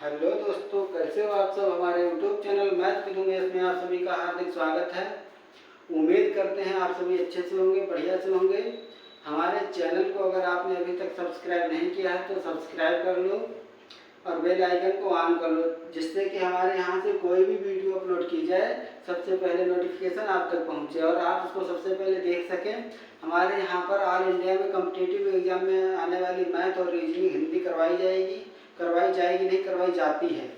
Hello दोस्तों, कैसे हो आप सब। हमारे YouTube channel math with Umesh में आप सभी का हार्दिक स्वागत है। उम्मीद करते हैं आप सभी अच्छे से होंगे, बढ़िया से होंगे। हमारे चैनल को अगर आपने अभी तक सब्सक्राइब नहीं किया है तो सब्सक्राइब कर लो और बेल आइकन को ऑन कर लो, जिससे कि हमारे यहाँ से कोई भी वीडियो अपलोड की जाए सबसे पहले नोटिफिकेशन आप तक पहुँचे और आप उसको सबसे पहले देख सकें। हमारे यहाँ पर ऑल इंडिया में कॉम्पिटिटिव एग्जाम में आने वाली मैथ और रीजनिंग हिंदी करवाई जाएगी नहीं, करवाई जाती है।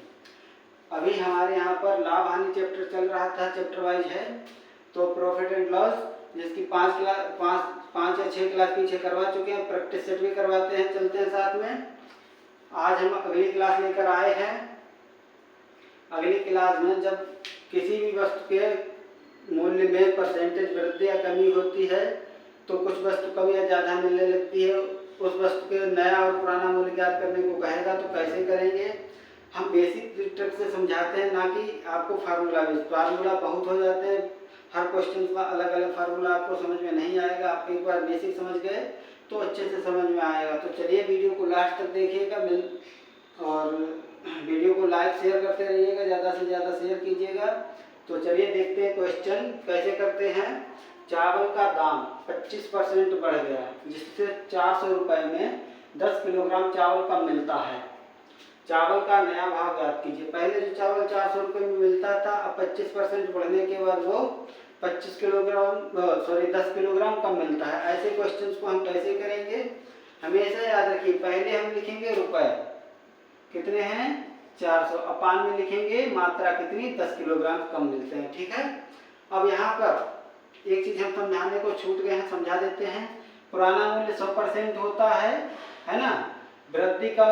अभी हमारे यहाँ पर लाभ हानि चैप्टर चल रहा था, चैप्टर वाइज है। तो प्रॉफिट एंड लॉस जिसकी 5 या 6 क्लास पीछे करवा चुके हैं, प्रैक्टिस सेट भी करवाते हैं, चलते हैं साथ में। आज हम अगली क्लास लेकर आए हैं। अगली क्लास में जब किसी भी वस्तु के मूल्य में परसेंटेज वृद्धि या कमी होती है तो कुछ वस्तु कम या ज़्यादा मिलने लगती है, उस वस्तु के नया और पुराना मूल्य ज्ञात करने को कहेगा। तो कैसे करेंगे, हम बेसिक ट्रिक से समझाते हैं, ना कि आपको फार्मूला बहुत हो जाते हैं। हर क्वेश्चन का अलग अलग फार्मूला आपको समझ में नहीं आएगा। आप एक बार बेसिक समझ गए तो अच्छे से समझ में आएगा। तो चलिए वीडियो को लास्ट तक देखिएगा और वीडियो को लाइक शेयर करते रहिएगा, ज़्यादा से ज़्यादा शेयर कीजिएगा। तो चलिए देखते हैं क्वेश्चन कैसे करते हैं। चावल का दाम 25% बढ़ गया, जिससे 400 रुपये में 10 किलोग्राम चावल कम मिलता है। चावल का नया भाव ज्ञात कीजिए। पहले जो चावल 400 रुपये में मिलता था, अब 25% बढ़ने के बाद वो 10 किलोग्राम कम मिलता है। ऐसे क्वेश्चंस को हम कैसे करेंगे, हमेशा याद रखिए। पहले हम लिखेंगे रुपए कितने हैं 400, अपान में लिखेंगे मात्रा कितनी 10 किलोग्राम कम मिलते हैं। ठीक है। अब यहाँ पर एक चीज हम समझाने को छूट गए हैं, समझा देते हैं। पुराना मूल्य 100% होता है ना। वृद्धि का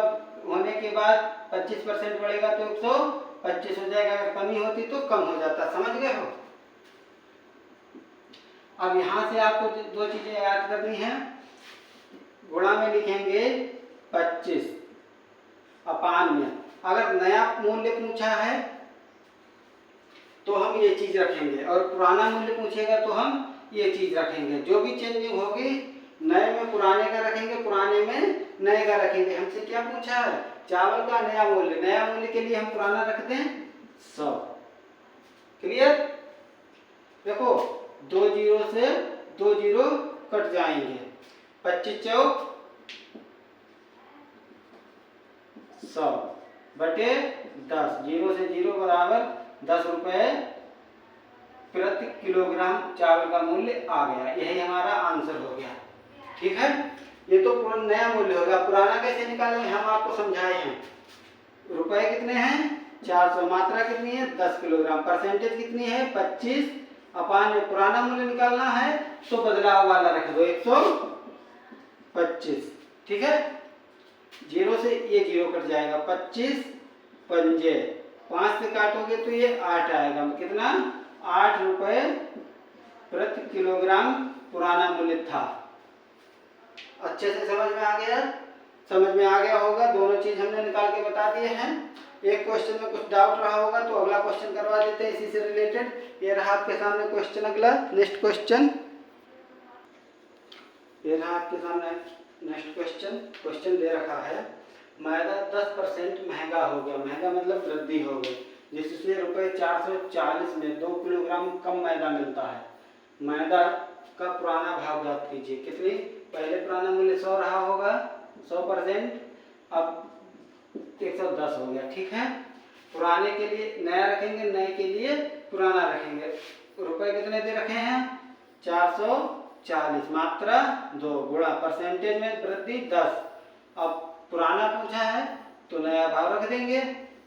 होने के बाद 25% बढ़ेगा तो 125 हो जाएगा। अगर कमी होती तो कम हो जाता। समझ गए हो। अब यहाँ से आपको दो चीजें याद करनी है। गुणा में लिखेंगे 25, अपान में अगर नया मूल्य पूछा है तो हम ये चीज रखेंगे और पुराना मूल्य पूछेगा तो हम ये चीज रखेंगे। जो भी चेंजिंग होगी, नए में पुराने का रखेंगे, पुराने में नए का रखेंगे। हमसे क्या पूछा है, चावल का नया मूल्य के लिए हम पुराना रखते हैं 100। क्लियर। देखो 2 जीरो से 2 जीरो कट जाएंगे, 25 चौक 100 बटे 10, 0 से 0 बराबर 10 रुपये प्रति किलोग्राम चावल का मूल्य आ गया। यही हमारा आंसर हो गया। ठीक है। ये तो नया मूल्य होगा। पुराना कैसे निकालेंगे हम आपको समझाए हैं। रुपए कितने हैं 400, मात्रा कितनी है 10 किलोग्राम, परसेंटेज कितनी है 25, अपान में पुराना मूल्य निकालना है तो बदलाव वाला रख दो 125। ठीक है। 0 से ये 0 कट जाएगा, 25 पंजे 5 से काटोगे तो ये 8 आएगा। कितना 8 रुपये प्रति किलोग्राम पुराना मूल्य था। अच्छे से समझ में आ गया। समझ में आ गया होगा। दोनों चीज हमने निकाल के बता दिए हैं। एक क्वेश्चन में कुछ डाउट रहा होगा तो अगला क्वेश्चन करवा देते हैं इसी से रिलेटेड। ये रहा आपके सामने क्वेश्चन। अगला नेक्स्ट क्वेश्चन, ये रहा आपके सामने नेक्स्ट क्वेश्चन दे रखा है। मैदा 10% महंगा हो गया। महंगा मतलब वृद्धि हो गई, जिससे रुपये 440 में 2 किलोग्राम कम मैदा मिलता है। मैदा का पुराना भाव ज्ञात कीजिए। कितनी, पहले पुराना मूल्य 100 रहा होगा, 100%, अब 110 हो गया। ठीक है। पुराने के लिए नया रखेंगे, नए के लिए पुराना रखेंगे। रुपए कितने दे रखे हैं 440, मात्रा 2, गुणा परसेंटेज में वृद्धि 10। अब पुराना पूछा है तो नया भाव रख देंगे,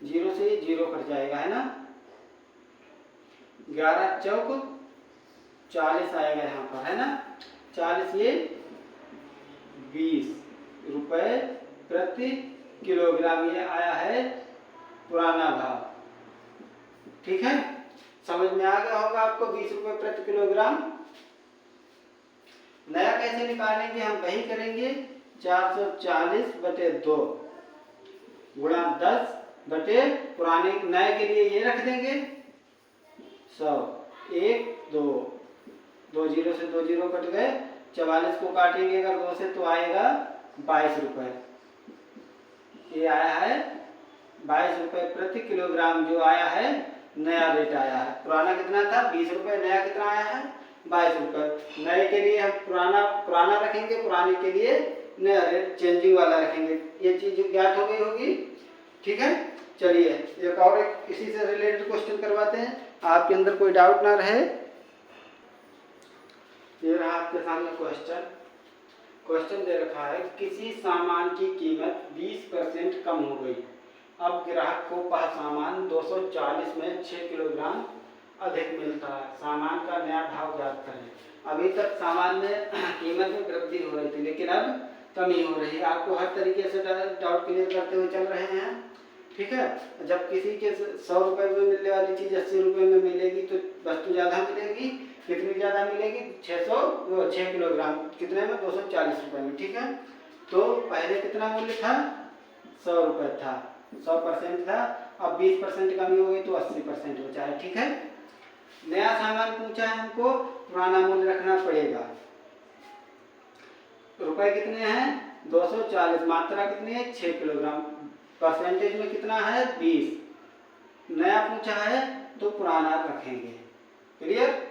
0 से 0 कट जाएगा, है ना। 11 चौक 40 आएगा यहाँ पर, है ना। 40 ये 20 रुपये प्रति किलोग्राम ये आया है पुराना भाव। ठीक है। समझ में आ गया होगा आपको 20 रुपये प्रति किलोग्राम। नया कैसे निकालेंगे, हम वही करेंगे 440 बटे 2 गुणा 10 बटे पुराने, नए के लिए ये रख देंगे 100, 1 2 2 जीरो से 2 जीरो कट गए, 44 को काटेंगे अगर 2 से तो आएगा 22 रुपये। ये आया है 22 रुपये प्रति किलोग्राम जो आया है, नया रेट आया है। पुराना कितना था 20 रुपये, नया कितना आया है 22 रुपये। नए के लिए हम पुराना रखेंगे, पुराने के लिए नया रेट चेंजिंग वाला रखेंगे। ये चीज ज्ञात हो गई होगी, ठीक है। चलिए एक और इसी से रिलेटेड क्वेश्चन करवाते हैं, आपके अंदर कोई डाउट ना रहे। ये रहा आपके सामने क्वेश्चन दे रखा है, किसी सामान की कीमत 20% कम हो गई। अब ग्राहक को वह सामान 240 में 6 किलोग्राम अधिक मिलता है। सामान का नया भाव ज्ञात करें। अभी तक सामान में कीमत में वृद्धि हो रही थी, लेकिन अब कमी हो रही है। आपको हर तरीके से डाउट क्लियर करते हुए चल रहे हैं, ठीक है। जब किसी के 100 रुपये में मिलने वाली चीज़ 80 रुपये में मिलेगी तो वस्तु ज़्यादा मिलेगी। कितनी ज़्यादा मिलेगी 6 किलोग्राम, कितने में 240 रुपये में, ठीक है। तो पहले कितना मूल्य था 100 रुपये था, 100% था। अब 20% कमी हो गई तो 80% बचा है, ठीक है। नया सामान पूछा है हमको, पुराना मूल्य रखना पड़ेगा। रुपए कितने हैं 240, मात्रा कितनी है 6 किलोग्राम, परसेंटेज में कितना है 20। नया पूछा है तो पुराना रखेंगे। क्लियर।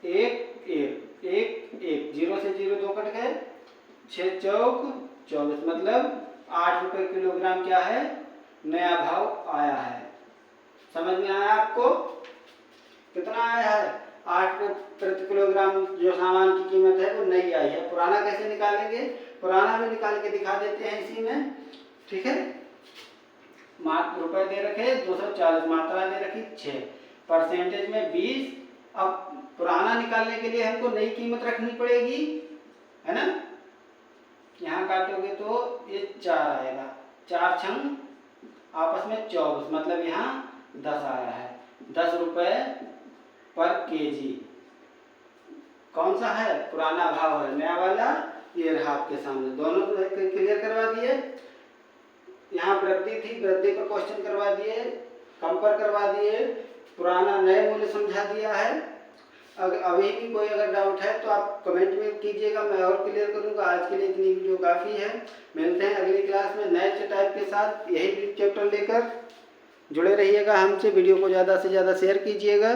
एक 0 से 0 2 कट गए, 6 चौक 24, मतलब 8 रुपये किलोग्राम क्या है नया भाव आया है। समझ में आया आपको? कितना आया है 8 प्रति किलोग्राम। जो सामान की कीमत है वो नई आई है। पुराना कैसे निकालेंगे, पुराना भी निकाल के दिखा देते हैं इसी में, ठीक है। रुपए दे रखे 240, मात्रा दे रखी 6, परसेंटेज में 20। अब पुराना निकालने के लिए हमको नई कीमत रखनी पड़ेगी, है ना। यहाँ काटोगे तो ये 4 आएगा, 4 छंग आपस में 24, मतलब यहाँ 10 आया है। 10 रुपये पर केजी। कौन सा है पुराना भाव है, नया वाला ये रहा आपके सामने। दोनों क्लियर करवा दिए। यहाँ वृद्धि थी, वृद्धि पर क्वेश्चन करवा दिए, कम पर करवा दिए, पुराना नए मूल्य समझा दिया है। अभी भी कोई अगर डाउट है तो आप कमेंट में कीजिएगा, मैं और क्लियर करूँगा। आज के लिए इतनी वीडियो काफ़ी है। मिलते हैं अगली क्लास में नए टाइप के साथ, यही चैप्टर लेकर। जुड़े रहिएगा हमसे, वीडियो को ज़्यादा से ज़्यादा शेयर कीजिएगा।